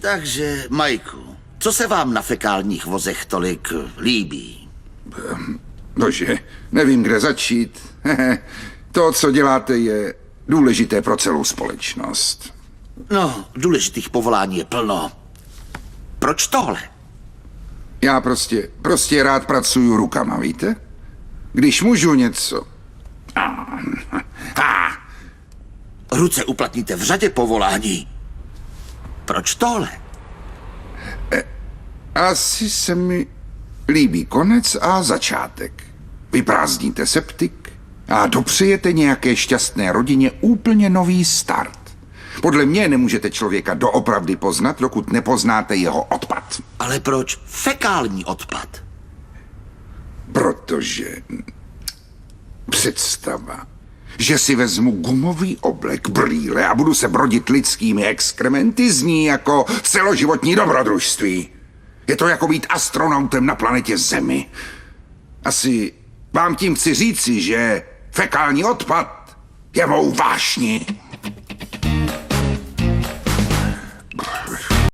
Takže, Majku, co se vám na fekálních vozech tolik líbí? Bože, nevím, kde začít. To, co děláte, je důležité pro celou společnost. No, důležitých povolání je plno. Proč tohle? Já prostě rád pracuju rukama, víte? Když můžu něco... Ruce uplatníte v řadě povolání. Proč tohle? Asi se mi líbí konec a začátek. Vyprázdníte septik a dopřejete nějaké šťastné rodině úplně nový start. Podle mě nemůžete člověka doopravdy poznat, dokud nepoznáte jeho odpad. Ale proč fekální odpad? Protože představa, že si vezmu gumový oblek, brýle a budu se brodit lidskými exkrementy, zní jako celoživotní dobrodružství. Je to jako být astronautem na planetě Zemi. Asi vám tím chci říci, že fekální odpad je mou vášní.